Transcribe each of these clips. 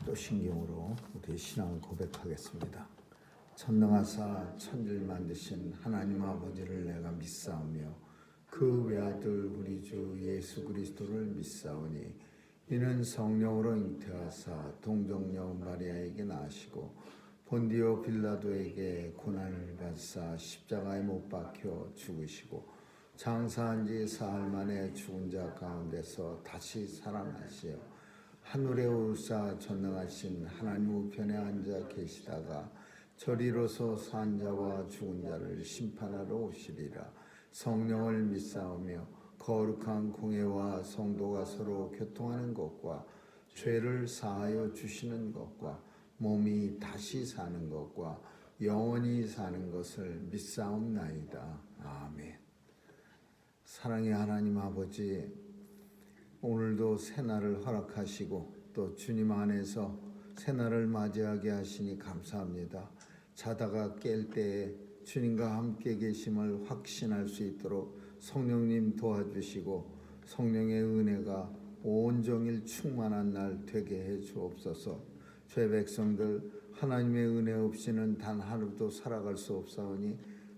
사도신경으로 우리 신앙 고백하겠습니다. 전능하사 천지를 만드신 하나님 아버지를 내가 믿사오며 그 외아들 우리 주 예수 그리스도를 믿사오니 이는 성령으로 잉태하사 동정녀 마리아에게 나시고 본디오 빌라도에게 고난을 받사 십자가에 못 박혀 죽으시고 장사한 지 사흘 만에 죽은 자 가운데서 다시 살아나시어 하늘에 오르사 전능하신 하나님 우편에 앉아 계시다가 저리로서 산 자와 죽은 자를 심판하러 오시리라. 성령을 믿사오며 거룩한 공회와 성도가 서로 교통하는 것과 죄를 사하여 주시는 것과 몸이 다시 사는 것과 영원히 사는 것을 믿사옵나이다. 아멘. 사랑의 하나님 아버지, 오늘도 새날을 허락하시고 또 주님 안에서 새날을 맞이하게 하시니 감사합니다. 자다가 깰 때에 주님과 함께 계심을 확신할 수 있도록 성령님 도와주시고 성령의 은혜가 온종일 충만한 날 되게 해 주옵소서. 죄 백성들 하나님의 은혜 없이는 단 하루도 살아갈 수 없사오니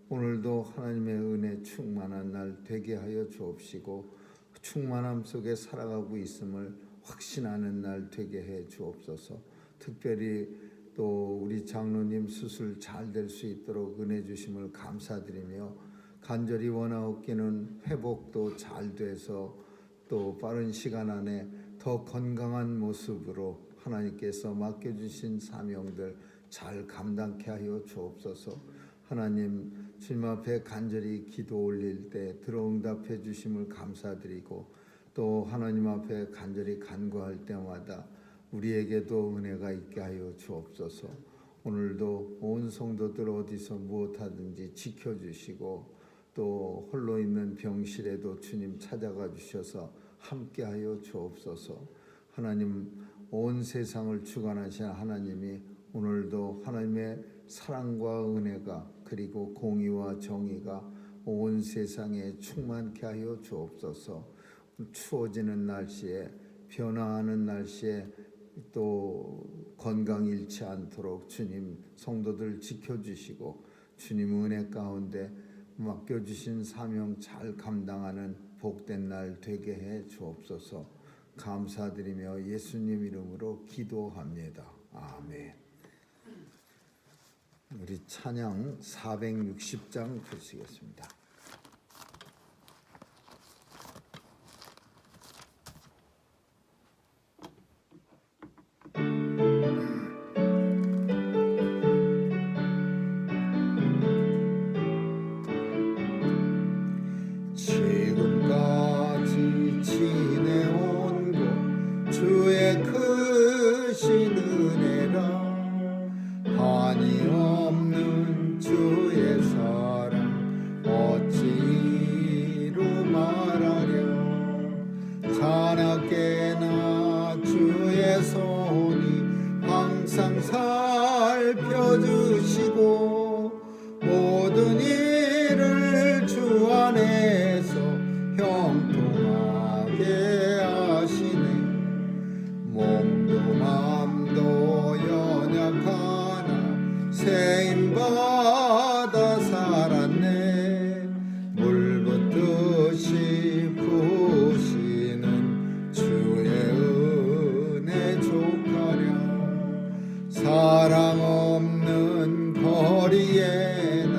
오늘도 하나님의 은혜 충만한 날 되게 하여 주옵시고 충만함 속에 살아가고 있음을 확신하는 날 되게 해 주옵소서. 특별히 또 우리 장로님 수술 잘 될 수 있도록 은혜 주심을 감사드리며 간절히 원하옵기는 회복도 잘 돼서 또 빠른 시간 안에 더 건강한 모습으로 하나님께서 맡겨주신 사명들 잘 감당케 하여 주옵소서. 하나님 주님 앞에 간절히 기도 올릴 때 들어응답해 주심을 감사드리고 또 하나님 앞에 간절히 간구할 때마다 우리에게도 은혜가 있게 하여 주옵소서. 오늘도 온 성도들 어디서 무엇하든지 지켜주시고 또 홀로 있는 병실에도 주님 찾아가 주셔서 함께하여 주옵소서. 하나님 온 세상을 주관하신 하나님이 오늘도 하나님의 사랑과 은혜가 그리고 공의와 정의가 온 세상에 충만케 하여 주옵소서. 추워지는 날씨에 변화하는 날씨에 또 건강 잃지 않도록 주님 성도들 지켜주시고 주님 은혜 가운데 맡겨주신 사명 잘 감당하는 복된 날 되게 해 주옵소서. 감사드리며 예수님 이름으로 기도합니다. 아멘. 우리 찬양 460장 드리겠습니다. 지금까지 지내온 것 주의 크신 은혜라 한이 없는 주의 사랑 어찌 이루 말하랴. 자나깨나 주의 손이 항상 살펴주시고 모든 일을 주 안에서 형통하게 하시네. 몸도 맘도 연약하나 세임받아 살았네. 물 붓듯이 부으시는 주의 은혜 족하랴. 사랑 없는 거리에나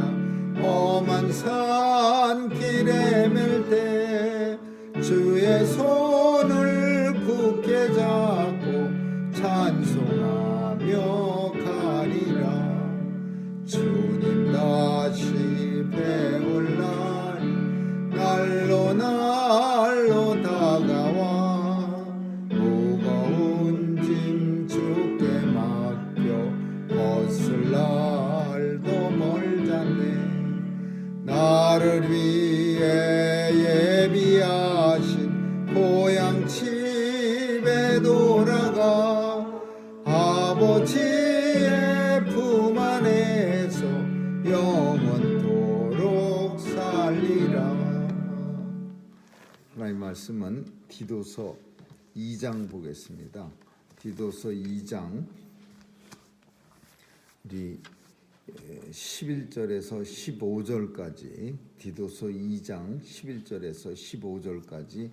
험한 산길에 맬 때 주의 손을 굳게 잡고 찬송하며 가리라. 주님 다시 배울 날 날로 날로 다가와 무거운 짐 주께 맡겨 벗을 날도 멀잖네. 나를 위해 예비하신 고향 집에 돌아가 아버지의 품 안에서 영원토록 살리라. 하나님 말씀은 디도서 2장 보겠습니다. 디도서 2장 우리 11절에서 15절까지 디도서 2장 11절에서 15절까지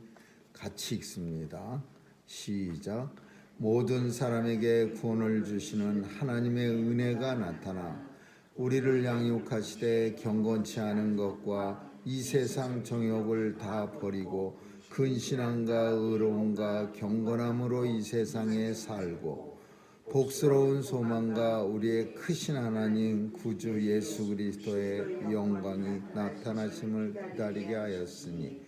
같이 읽습니다. 시작. 모든 사람에게 구원을 주시는 하나님의 은혜가 나타나 우리를 양육하시되 경건치 않은 것과 이 세상 정욕을 다 버리고 근신앙과 의로움과 경건함으로 이 세상에 살고 복스러운 소망과 우리의 크신 하나님 구주 예수 그리스도의 영광이 나타나심을 기다리게 하였으니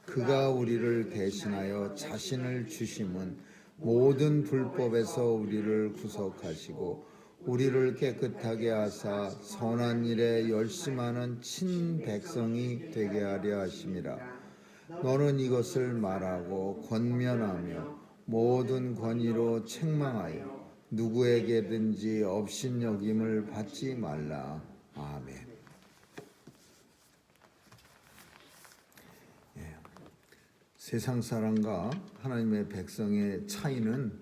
그가 우리를 대신하여 자신을 주심은 모든 불법에서 우리를 구속하시고 우리를 깨끗하게 하사 선한 일에 열심하는 친백성이 되게 하려 하심이라. 너는 이것을 말하고 권면하며 모든 권위로 책망하여 누구에게든지 업신여김을 받지 말라. 아멘. 세상 사람과 하나님의 백성의 차이는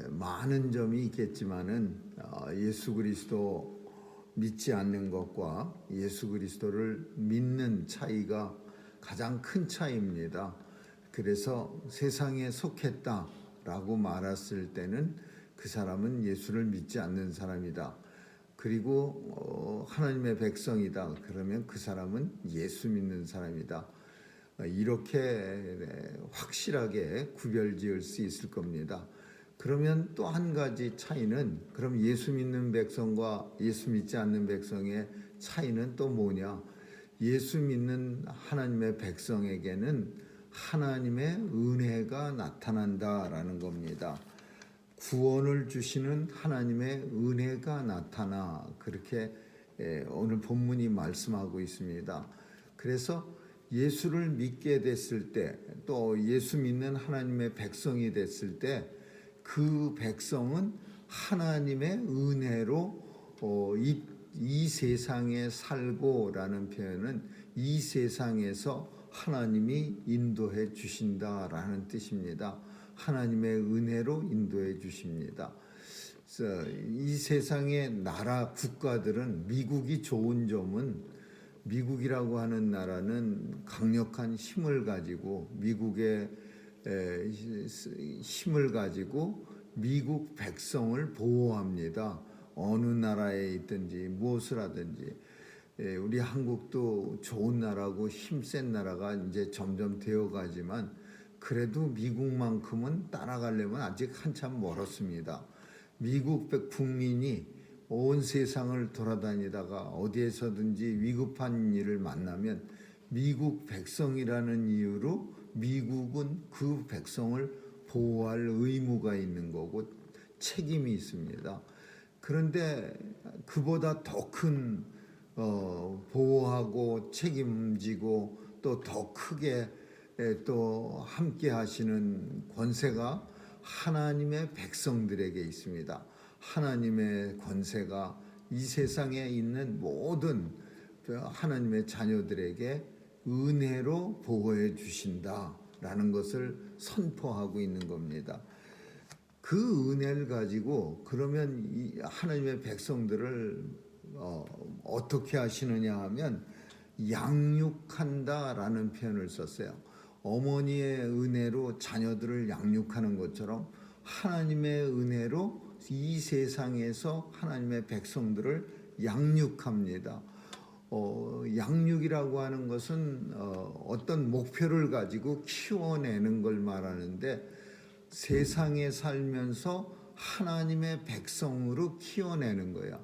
많은 점이 있겠지만은 예수 그리스도 믿지 않는 것과 예수 그리스도를 믿는 차이가 가장 큰 차이입니다. 그래서 세상에 속했다라고 말했을 때는 그 사람은 예수를 믿지 않는 사람이다. 그리고 하나님의 백성이다. 그러면 그 사람은 예수 믿는 사람이다. 이렇게 확실하게 구별지을 수 있을 겁니다. 그러면 또 한 가지 차이는 그럼 예수 믿는 백성과 예수 믿지 않는 백성의 차이는 또 뭐냐? 예수 믿는 하나님의 백성에게는 하나님의 은혜가 나타난다라는 겁니다. 구원을 주시는 하나님의 은혜가 나타나 그렇게 오늘 본문이 말씀하고 있습니다. 그래서 예수를 믿게 됐을 때 또 예수 믿는 하나님의 백성이 됐을 때 그 백성은 하나님의 은혜로 이 세상에 살고라는 표현은 이 세상에서 하나님이 인도해 주신다라는 뜻입니다. 하나님의 은혜로 인도해 주십니다. 이 세상의 나라 국가들은 미국이 좋은 점은 미국이라고 하는 나라는 강력한 힘을 가지고 미국의 힘을 가지고 미국 백성을 보호합니다. 어느 나라에 있든지 무엇을 하든지. 우리 한국도 좋은 나라고 힘센 나라가 이제 점점 되어가지만 그래도 미국만큼은 따라가려면 아직 한참 멀었습니다. 미국 국민이 온 세상을 돌아다니다가 어디에서든지 위급한 일을 만나면 미국 백성이라는 이유로 미국은 그 백성을 보호할 의무가 있는 거고 책임이 있습니다. 그런데 그보다 더 큰 보호하고 책임지고 또 더 크게 또 함께 하시는 권세가 하나님의 백성들에게 있습니다. 하나님의 권세가 이 세상에 있는 모든 하나님의 자녀들에게 은혜로 보호해 주신다라는 것을 선포하고 있는 겁니다. 그 은혜를 가지고 그러면 이 하나님의 백성들을 어떻게 하시느냐 하면 양육한다라는 표현을 썼어요. 어머니의 은혜로 자녀들을 양육하는 것처럼 하나님의 은혜로 이 세상에서 하나님의 백성들을 양육합니다. 양육이라고 하는 것은 어떤 목표를 가지고 키워내는 걸 말하는데 세상에 살면서 하나님의 백성으로 키워내는 거야.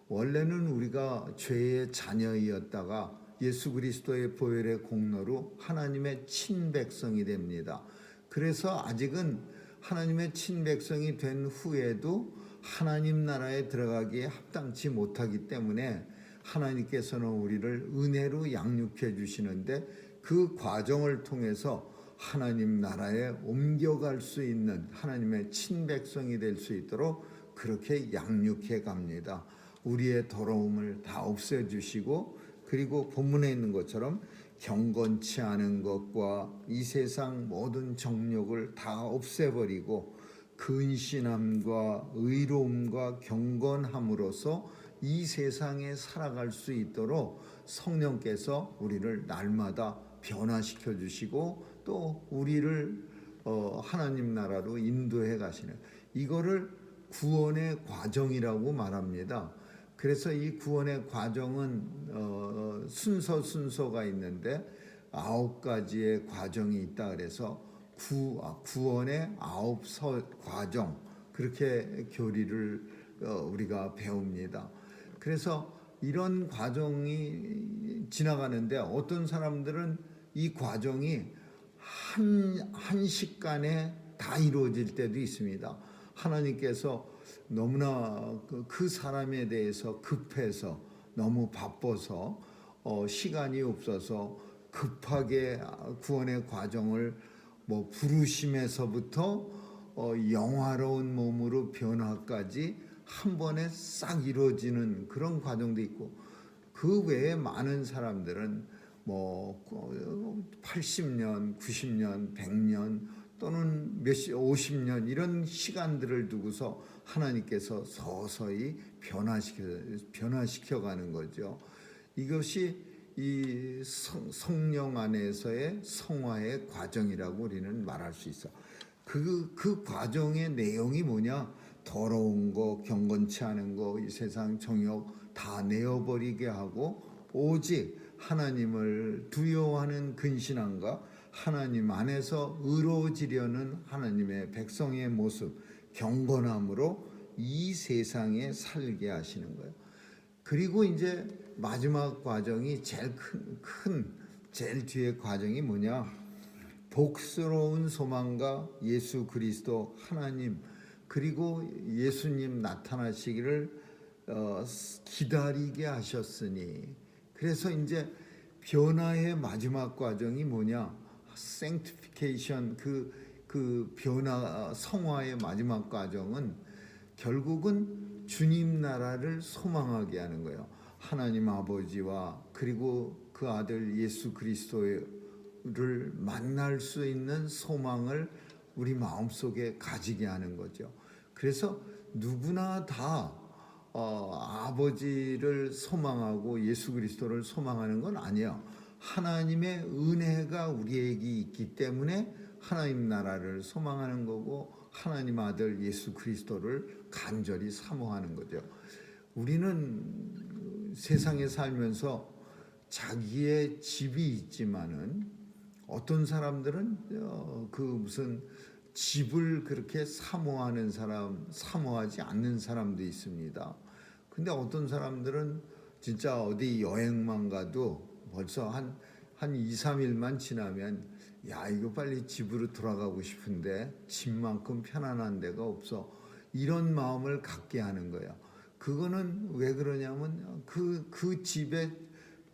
원래는 우리가 죄의 자녀이었다가 예수 그리스도의 보혈의 공로로 하나님의 친백성이 됩니다. 그래서 아직은 하나님의 친백성이 된 후에도 하나님 나라에 들어가기에 합당치 못하기 때문에 하나님께서는 우리를 은혜로 양육해 주시는데 그 과정을 통해서 하나님 나라에 옮겨갈 수 있는 하나님의 친백성이 될 수 있도록 그렇게 양육해 갑니다. 우리의 더러움을 다 없애주시고 그리고 본문에 있는 것처럼 경건치 않은 것과 이 세상 모든 정욕을 다 없애버리고 근신함과 의로움과 경건함으로써 이 세상에 살아갈 수 있도록 성령께서 우리를 날마다 변화시켜 주시고 또 우리를 하나님 나라로 인도해 가시는, 이거를 구원의 과정이라고 말합니다. 그래서 이 구원의 과정은 순서가 있는데 9가지의 과정이 있다 그래서 구원의 9과정, 그렇게 교리를 우리가 배웁니다. 그래서 이런 과정이 지나가는데 어떤 사람들은 이 과정이 한시간에 다 이루어질 때도 있습니다. 하나님께서 너무나 그 사람에 대해서 급해서 너무 바빠서 시간이 없어서 급하게 구원의 과정을 부르심에서부터 영화로운 몸으로 변화까지 한 번에 싹 이루어지는 그런 과정도 있고, 그 외에 많은 사람들은 80년, 90년, 100년 또는 50년 이런 시간들을 두고서 하나님께서 서서히 변화시켜 가는 거죠. 이것이 이 성령 안에서의 성화의 과정이라고 우리는 말할 수 있어. 그 과정의 내용이 뭐냐? 더러운 거, 경건치 않은 거, 이 세상 정욕 다 내어버리게 하고 오직 하나님을 두려워하는 근신함과 하나님 안에서 의로워지려는 하나님의 백성의 모습, 경건함으로 이 세상에 살게 하시는 거예요. 그리고 이제 마지막 과정이 제일 제일 뒤에 과정이 뭐냐? 복스러운 소망과 예수 그리스도 하나님, 그리고 예수님 나타나시기를 기다리게 하셨으니, 그래서 이제 변화의 마지막 과정이 뭐냐? sanctification, 그 변화, 성화의 마지막 과정은 결국은 주님 나라를 소망하게 하는 거예요. 하나님 아버지와 그리고 그 아들 예수 그리스도를 만날 수 있는 소망을 우리 마음속에 가지게 하는 거죠. 그래서 누구나 다 아버지를 소망하고 예수 그리스도를 소망하는 건 아니에요. 하나님의 은혜가 우리에게 있기 때문에 하나님 나라를 소망하는 거고 하나님 아들 예수 그리스도를 간절히 사모하는 거죠. 우리는 세상에 살면서 자기의 집이 있지만은 어떤 사람들은 그 무슨 집을 그렇게 사모하는 사람, 사모하지 않는 사람도 있습니다. 근데 어떤 사람들은 진짜 어디 여행만 가도 벌써 한 2, 3일만 지나면 야, 이거 빨리 집으로 돌아가고 싶은데 집만큼 편안한 데가 없어. 이런 마음을 갖게 하는 거예요. 그거는 왜 그러냐면 그 집에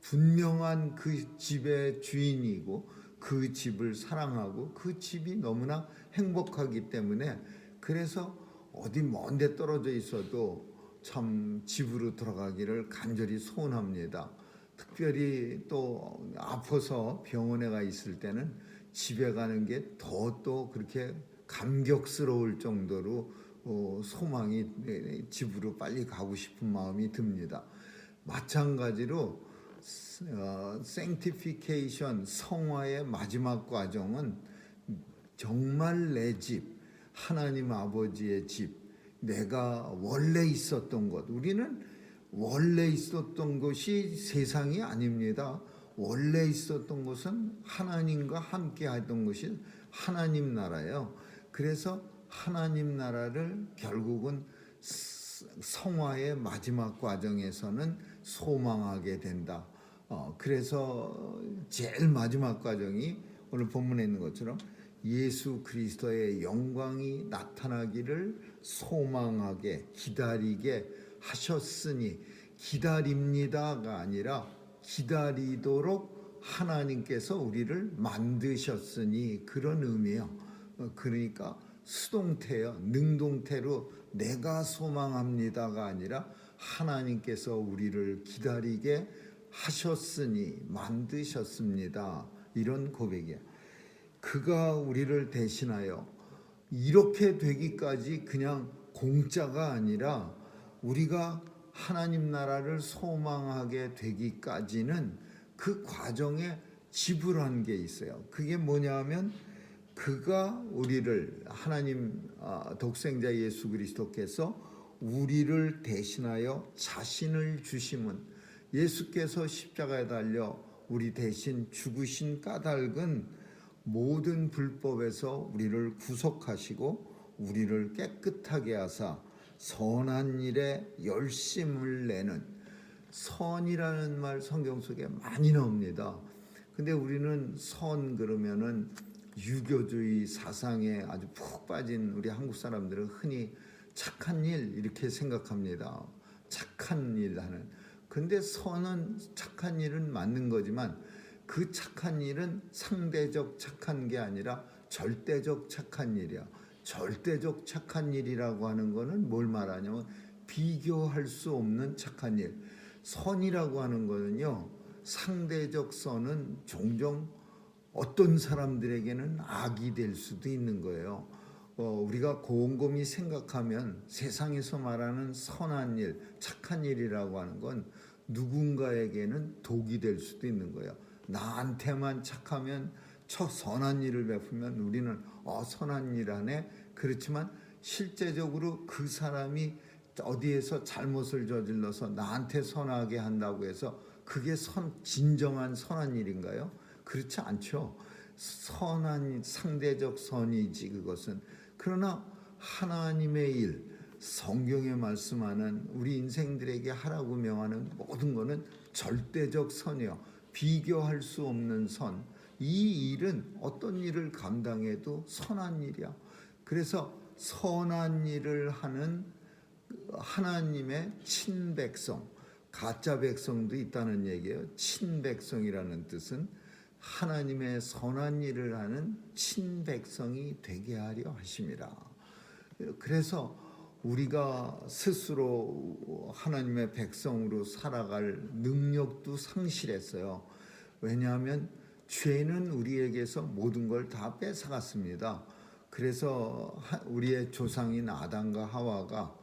분명한 그 집의 주인이고 그 집을 사랑하고 그 집이 너무나 행복하기 때문에, 그래서 어디 먼 데 떨어져 있어도 참 집으로 돌아가기를 간절히 소원합니다. 특별히 또 아파서 병원에 가 있을 때는 집에 가는 게 또 그렇게 감격스러울 정도로 소망이, 집으로 빨리 가고 싶은 마음이 듭니다. 마찬가지로 sanctification, 성화의 마지막 과정은 정말 내 집, 하나님 아버지의 집, 내가 원래 있었던 것, 우리는 원래 있었던 것이 세상이 아닙니다. 원래 있었던 것은 하나님과 함께 하던 것이 하나님 나라예요. 그래서 하나님 나라를 결국은 성화의 마지막 과정에서는 소망하게 된다. 그래서 제일 마지막 과정이 오늘 본문에 있는 것처럼 예수 그리스도의 영광이 나타나기를 소망하게 기다리게 하셨으니, 기다립니다가 아니라 기다리도록 하나님께서 우리를 만드셨으니, 그런 의미예요. 그러니까 수동태요, 능동태로 내가 소망합니다가 아니라 하나님께서 우리를 기다리게 하셨으니, 만드셨습니다. 이런 고백이에요. 그가 우리를 대신하여 이렇게 되기까지 그냥 공짜가 아니라 우리가 하나님 나라를 소망하게 되기까지는 그 과정에 지불한 게 있어요. 그게 뭐냐 하면 그가 우리를 하나님 독생자 예수 그리스도께서 우리를 대신하여 자신을 주심은 예수께서 십자가에 달려 우리 대신 죽으신 까닭은 모든 불법에서 우리를 구속하시고 우리를 깨끗하게 하사 선한 일에 열심을 내는, 선이라는 말 성경 속에 많이 나옵니다. 근데 우리는 선 그러면은 유교주의 사상에 아주 푹 빠진 우리 한국 사람들은 흔히 착한 일 이렇게 생각합니다. 착한 일 하는. 근데 선은 착한 일은 맞는 거지만 그 착한 일은 상대적 착한 게 아니라 절대적 착한 일이야. 절대적 착한 일이라고 하는 거는 뭘 말하냐면 비교할 수 없는 착한 일. 선이라고 하는 거는요, 상대적 선은 종종 어떤 사람들에게는 악이 될 수도 있는 거예요. 우리가 곰곰이 생각하면 세상에서 말하는 선한 일, 착한 일이라고 하는 건 누군가에게는 독이 될 수도 있는 거예요. 나한테만 착하면 선한 일을 베푸면 우리는 선한 일 하네. 그렇지만 실제적으로 그 사람이 어디에서 잘못을 저질러서 나한테 선하게 한다고 해서 그게 진정한 선한 일인가요? 그렇지 않죠. 선한 상대적 선이지 그것은. 그러나 하나님의 일, 성경에 말씀하는 우리 인생들에게 하라고 명하는 모든 것은 절대적 선이요, 비교할 수 없는 선. 이 일은 어떤 일을 감당해도 선한 일이야. 그래서 선한 일을 하는 하나님의 친백성, 가짜 백성도 있다는 얘기예요. 친백성이라는 뜻은 하나님의 선한 일을 하는 친백성이 되게 하려 하심이라. 그래서 우리가 스스로 하나님의 백성으로 살아갈 능력도 상실했어요. 왜냐하면 죄는 우리에게서 모든 걸 다 뺏어갔습니다. 그래서 우리의 조상인 아담과 하와가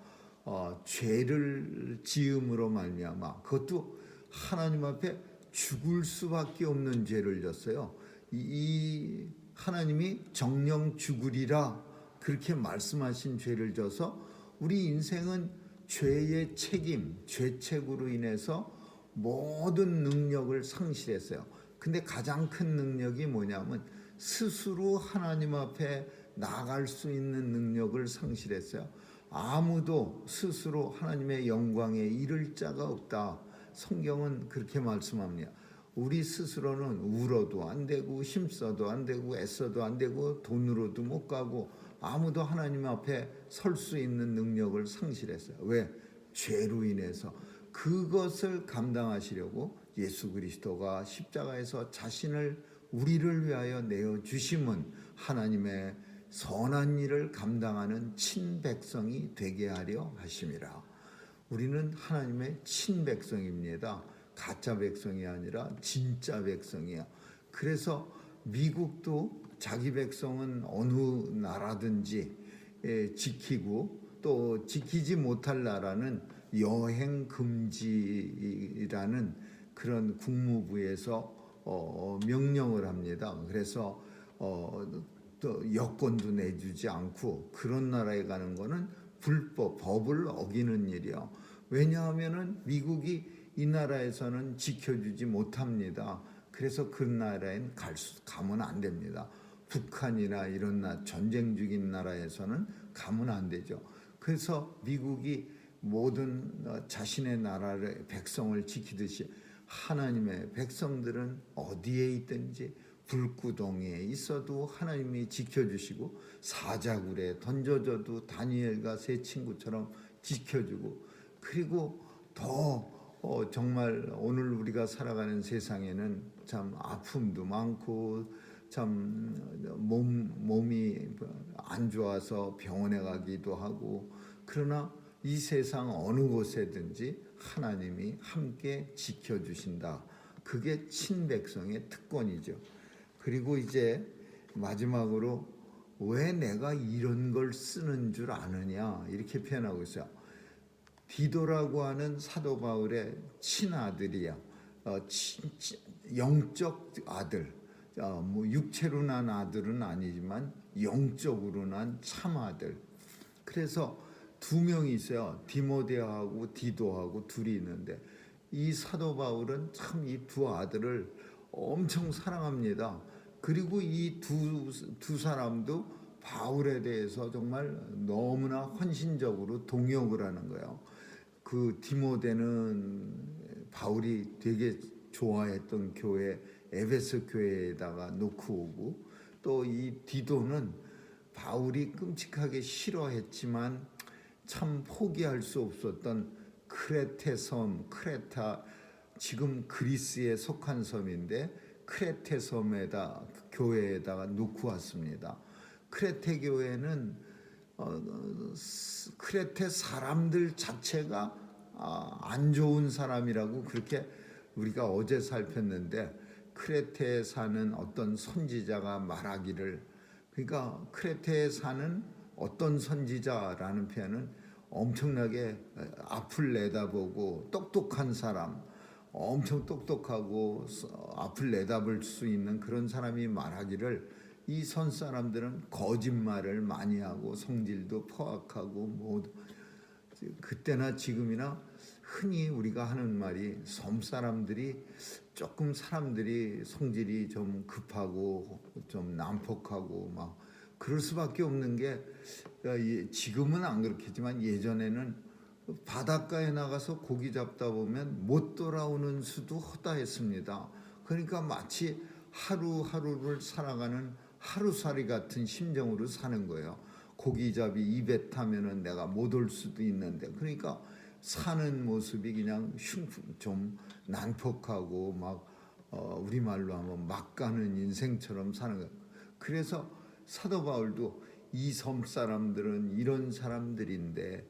죄를 지음으로 말미암아, 그것도 하나님 앞에 죽을 수밖에 없는 죄를 졌어요. 이 하나님이 정령 죽으리라 그렇게 말씀하신 죄를 져서 우리 인생은 죄의 책임, 죄책으로 인해서 모든 능력을 상실했어요. 근데 가장 큰 능력이 뭐냐면 스스로 하나님 앞에 나갈 수 있는 능력을 상실했어요. 아무도 스스로 하나님의 영광에 이를 자가 없다. 성경은 그렇게 말씀합니다. 우리 스스로는 울어도 안 되고 힘써도 안 되고 애써도 안 되고 돈으로도 못 가고 아무도 하나님 앞에 설 수 있는 능력을 상실했어요. 왜? 죄로 인해서. 그것을 감당하시려고 예수 그리스도가 십자가에서 자신을 우리를 위하여 내어주심은 하나님의 선한 일을 감당하는 친백성이 되게 하려 하심이라. 우리는 하나님의 친백성입니다. 가짜 백성이 아니라 진짜 백성이야. 그래서 미국도 자기 백성은 어느 나라든지 지키고 또 지키지 못할 나라는 여행 금지라는 그런 국무부에서 명령을 합니다. 그래서 또 여권도 내주지 않고 그런 나라에 가는 거는 법을 어기는 일이요. 왜냐하면은 미국이 이 나라에서는 지켜주지 못합니다. 그래서 그 나라엔 가면 안 됩니다. 북한이나 이런 전쟁 중인 나라에서는 가면 안 되죠. 그래서 미국이 모든 자신의 나라의 백성을 지키듯이 하나님의 백성들은 어디에 있든지 불구덩이에 있어도 하나님이 지켜주시고 사자굴에 던져져도 다니엘과 세 친구처럼 지켜주고, 그리고 더 정말 오늘 우리가 살아가는 세상에는 참 아픔도 많고 참 몸이 안 좋아서 병원에 가기도 하고, 그러나 이 세상 어느 곳에든지 하나님이 함께 지켜주신다. 그게 친백성의 특권이죠. 그리고 이제 마지막으로 왜 내가 이런 걸 쓰는 줄 아느냐 이렇게 표현하고 있어요. 디도라고 하는 사도 바울의 친아들이야. 영적 아들. 뭐 육체로 난 아들은 아니지만 영적으로 난 참아들. 그래서 두 명이 있어요. 디모데하고 디도하고 둘이 있는데 이 사도 바울은 참 이 두 아들을 엄청 사랑합니다. 그리고 이 두 사람도 바울에 대해서 정말 너무나 헌신적으로 동역을 하는 거예요. 그 디모데는 바울이 되게 좋아했던 교회 에베소 교회에다가 놓고 오고, 또 이 디도는 바울이 끔찍하게 싫어했지만 참 포기할 수 없었던 크레테 섬, 크레타, 지금 그리스에 속한 섬인데 크레테 섬에다 교회에다가 놓고 왔습니다. 크레테 교회는 크레테 사람들 자체가 안 좋은 사람이라고 그렇게 우리가 어제 살폈는데, 크레테에 사는 어떤 선지자가 말하기를, 그러니까 크레테에 사는 어떤 선지자라는 표현은 엄청나게 앞을 내다보고 똑똑한 사람, 엄청 똑똑하고 앞을 내다볼 수 있는 그런 사람이 말하기를, 이 선 사람들은 거짓말을 많이 하고 성질도 포악하고 뭐 그때나 지금이나 흔히 우리가 하는 말이, 섬 사람들이 조금 사람들이 성질이 좀 급하고 좀 난폭하고 막 그럴 수밖에 없는 게, 지금은 안 그렇겠지만 예전에는 바닷가에 나가서 고기 잡다 보면 못 돌아오는 수도 허다했습니다. 그러니까 마치 하루하루를 살아가는 하루살이 같은 심정으로 사는 거예요. 고기잡이 입에 타면은 내가 못 올 수도 있는데, 그러니까 사는 모습이 그냥 좀 난폭하고 막 우리말로 하면 막 가는 인생처럼 사는 거예요. 그래서 사도 바울도 이 섬 사람들은 이런 사람들인데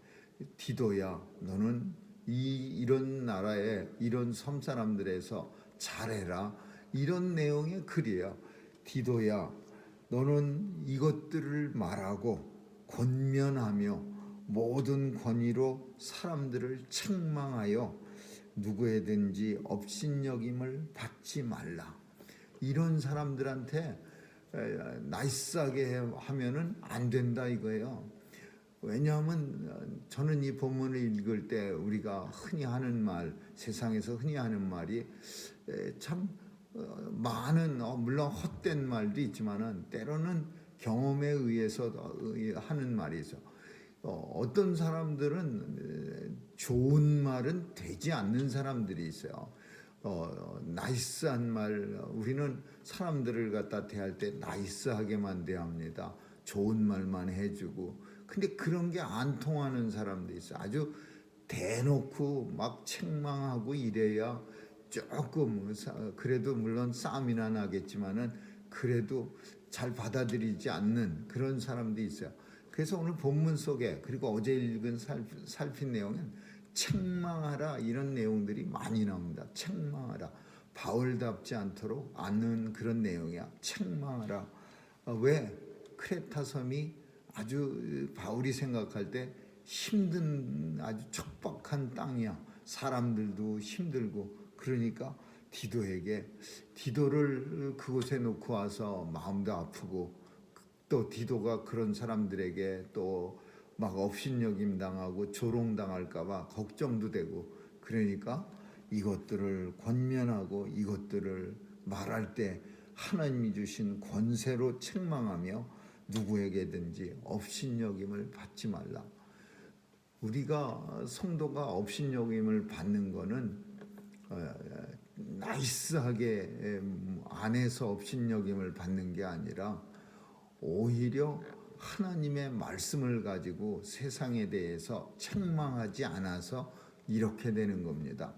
디도야, 너는 이런 나라에 이런 섬 사람들에서 잘해라, 이런 내용의 글이에요. 디도야, 너는 이것들을 말하고 권면하며 모든 권위로 사람들을 책망하여 누구에든지 업신여김을 받지 말라. 이런 사람들한테 나이스하게 하면은 안 된다 이거예요. 왜냐하면 저는 이 본문을 읽을 때 우리가 흔히 하는 말, 세상에서 흔히 하는 말이 참 많은, 물론 헛된 말도 있지만은 때로는 경험에 의해서 하는 말이죠. 어떤 사람들은 좋은 말은 되지 않는 사람들이 있어요. 나이스한 말, 우리는 사람들을 갖다 대할 때 나이스하게만 대합니다. 좋은 말만 해주고. 근데 그런 게 안 통하는 사람도 있어요. 아주 대놓고 막 책망하고 이래야 조금, 그래도 물론 싸움이나 나겠지만은 그래도 잘 받아들이지 않는 그런 사람도 있어요. 그래서 오늘 본문 속에, 그리고 어제 읽은 살핀 내용은 책망하라, 이런 내용들이 많이 나옵니다. 책망하라. 바울답지 않는 그런 내용이야. 책망하라. 왜? 크레타 섬이 아주 바울이 생각할 때 힘든, 아주 척박한 땅이야. 사람들도 힘들고. 그러니까 디도를 그곳에 놓고 와서 마음도 아프고, 또 디도가 그런 사람들에게 또 막 업신여김 당하고 조롱당할까봐 걱정도 되고, 그러니까 이것들을 권면하고 이것들을 말할 때 하나님이 주신 권세로 책망하며 누구에게든지 업신여김을 받지 말라. 우리가 성도가 업신여김을 받는 거는 나이스하게 안에서 업신여김을 받는 게 아니라 오히려 하나님의 말씀을 가지고 세상에 대해서 책망하지 않아서 이렇게 되는 겁니다.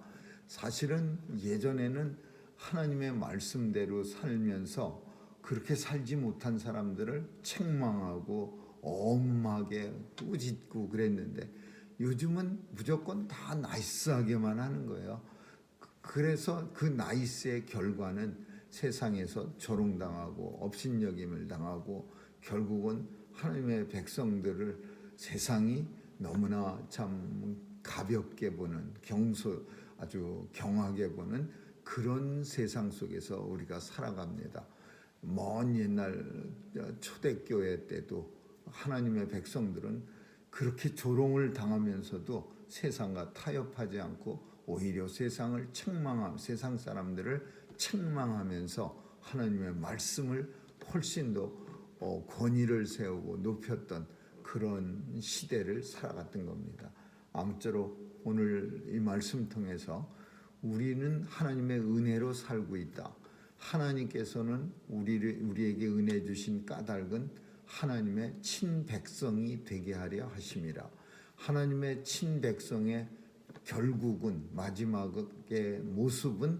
사실은 예전에는 하나님의 말씀대로 살면서 그렇게 살지 못한 사람들을 책망하고 엄하게 꾸짖고 그랬는데, 요즘은 무조건 다 나이스하게만 하는 거예요. 그래서 그 나이스의 결과는 세상에서 조롱당하고 업신여김을 당하고 결국은 하나님의 백성들을 세상이 너무나 참 가볍게 보는, 아주 경하게 보는 그런 세상 속에서 우리가 살아갑니다. 먼 옛날 초대교회 때도 하나님의 백성들은 그렇게 조롱을 당하면서도 세상과 타협하지 않고 오히려 세상 사람들을 책망하면서 하나님의 말씀을 훨씬 더 권위를 세우고 높였던 그런 시대를 살아갔던 겁니다. 아무쪼록 오늘 이 말씀 통해서 우리는 하나님의 은혜로 살고 있다. 하나님께서는 우리에게 은혜 주신 까닭은 하나님의 친백성이 되게 하려 하심이라. 하나님의 친백성의 결국은, 마지막의 모습은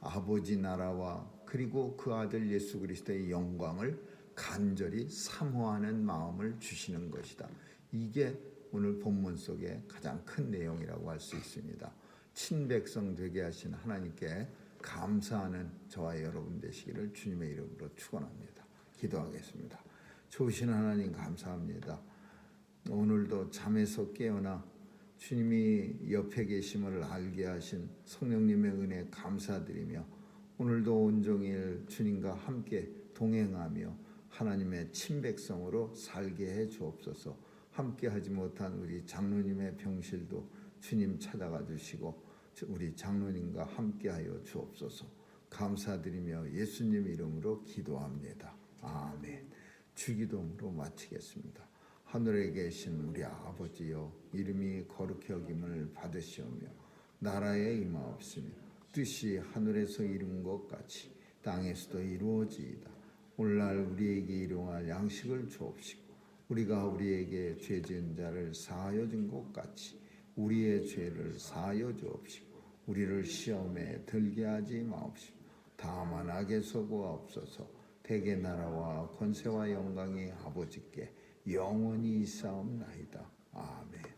아버지 나라와 그리고 그 아들 예수 그리스도의 영광을 간절히 사모하는 마음을 주시는 것이다. 이게 오늘 본문 속의 가장 큰 내용이라고 할 수 있습니다. 친백성 되게 하신 하나님께 감사하는 저와 여러분 되시기를 주님의 이름으로 축원합니다. 기도하겠습니다. 좋으신 하나님 감사합니다. 오늘도 잠에서 깨어나 주님이 옆에 계심을 알게 하신 성령님의 은혜 감사드리며 오늘도 온종일 주님과 함께 동행하며 하나님의 친백성으로 살게 해 주옵소서. 함께 하지 못한 우리 장로님의 병실도 주님 찾아가 주시고 우리 장로님과 함께 하여 주옵소서. 감사드리며 예수님 이름으로 기도합니다. 아멘. 주기도문으로 마치겠습니다. 하늘에 계신 우리 아버지여, 이름이 거룩히 여김을 받으시오며 나라에 임하옵시며 뜻이 하늘에서 이룬 것 같이 땅에서도 이루어지이다. 오늘날 우리에게 일용할 양식을 주옵시고 우리가 우리에게 죄 지은 자를 사하여 준 것 같이 우리의 죄를 사하여 주옵시고 우리를 시험에 들게 하지 마옵시고 다만 악에서 구하옵소서. 대개 나라와 권세와 영광이 아버지께 영원히 있사옵나이다. 아멘.